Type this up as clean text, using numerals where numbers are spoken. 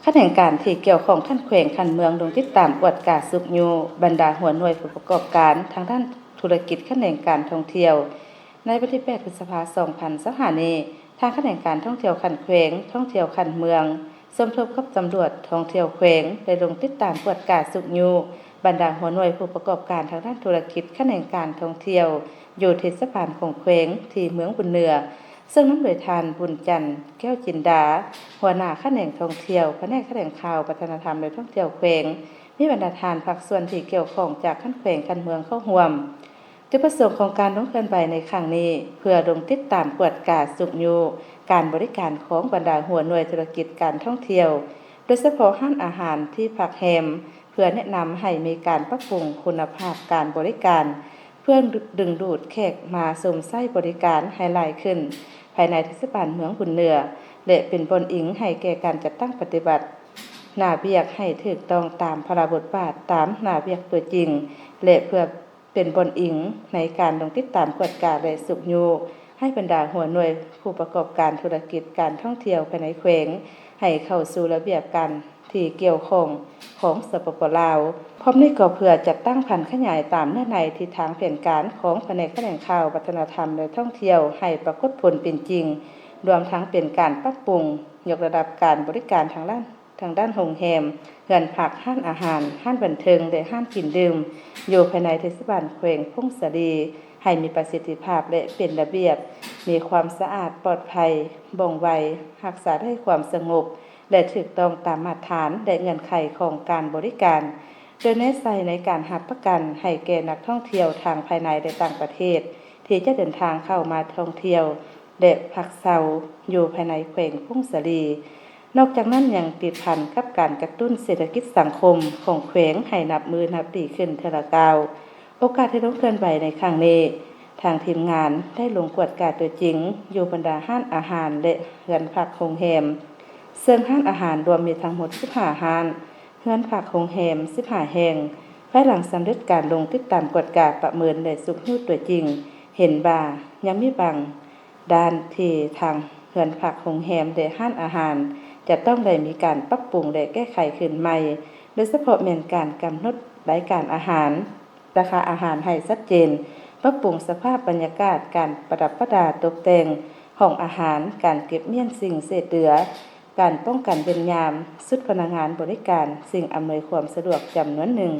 ขั้นแห่งการที่เกี่ยวของท่านแขวงคันเมืองลงติดตามกวดกาสุกยูบรรดาหัวหน่วยผู้ประกอบการทางด้านธุรกิจขั้นแห่งการท่องเที่ยวในวันที่8 พฤษภาคม 2025 นี้ทางขั้นแห่งการท่องเที่ยวคันแขวงท่องเที่ยวคันเมืองสมทบกับตำรวจท่องเที่ยวแขวงได้ลงติดตามกวดกาสุกยูบรรดาหัวหน่วยผู้ประกอบการทางด้านธุรกิจขั้นแห่งการท่องเที่ยวอยู่เทศบาลของแขวงที่เมืองบุญเหนือซึ่งนำโดยทานบุญจันทร์แก้วจินดาหัวหน้าแขนงท่องเที่ยวแผนกแขนงข่าววัฒนธรรมและท่องเที่ยวแขวงมีบรรดาทานภาคส่วนที่เกี่ยวข้องจากขั้นแขวงคันเมืองเข้าร่วมจุดประสงค์ของการลงเคลื่อนไหวในครั้งนี้เพื่อลงติดตามกวดกาสุกยูการบริการของบรรดาหัวหน่วยธุรกิจการท่องเที่ยวโดยเฉพาะร้านอาหารที่พักแรมเพื่อแนะนำให้มีการปรับปรุงคุณภาพการบริการเพื่อดึงดูดแขกมาชมไส้บริการให้หลายขึ้นภายในเทศบาลเมืองบุญเหนือและเป็นบนอิงให้แก่การจัดตั้งปฏิบัติหน้าเวียกให้ถูกต้องตามพระบทบาทตามหน้าเวียกตัวจริงและเพื่อเป็นบนอิงในการลงติดตามกวดกาและสุกยูให้บรรดาหัวหน่วยผู้ประกอบการธุรกิจการท่องเที่ยวภายในแขวงให้เข้าสู่ระเบียบการที่เกี่ยวข้องของสปป.ลาวพร้อมนี้ก็เพื่อจัดตั้งพันธุ์ขยายตามเนื้อในทิศทางแผนการของแผนกแขนงข่าววัฒนธรรมและท่องเที่ยวให้ปรากฏผลเป็นจริงรวมทั้งเป็นการปรับปรุงยกระดับการบริการทางด้านโรงแรมเรือนพักห้านอาหารห้านบันเทิงและห้านกินดื่มอยู่ภายในเทศบาลแขวงพงศาลีให้มีประสิทธิภาพและเป็นระเบียบมีความสะอาดปลอดภัยบ่งไวรักษาได้ความสงบและถูกต้องตามมาตรฐานและเงื่อนไขของการบริการโดยเน้นใส่ในการรับประกันให้แก่นักท่องเที่ยวทางภายในและต่างประเทศที่จะเดินทางเข้ามาท่องเที่ยวและพักเซาอยู่ภายในแขวงพงศาลีนอกจากนั้นยังติดพันกับการกระตุ้นเศรษฐกิจสังคมของแขวงให้นับมือนับปีขึ้นเทอละก้าวโอกาสที่ลงเคลื่อนไหวในครั้งนี้ทางทีมงานได้ลงกวดกาตัวจริงอยู่บรรดาห้านอาหารและเรือนพักโรงแรมซึ่งห้านอาหารรวมมีทั้งหมด15ห้านเรือนพักโรงแรม15แห่งภายหลังสำเร็จการลงติดตามกวดกาประเมินและสุกยูตัวจริงเห็นว่ายังมีบางด้านที่ทางเรือนพักโรงแรมและห้านอาหารจะต้องได้มีการปรับปรุงและแก้ไขขึ้นใหม่โดยเฉพาะแม่นการกำหนดรายการอาหารราคาอาหารให้ชัดเจนปรับปรุงสภาพบรรยากาศการประดับประดาตกแต่งห้องอาหารการเก็บเมี่ยนสิ่งเศษเหลือการป้องกันเวรยามสุดพนักงานบริการสิ่งอำนวยความสะดวกจำนวนหนึ่ง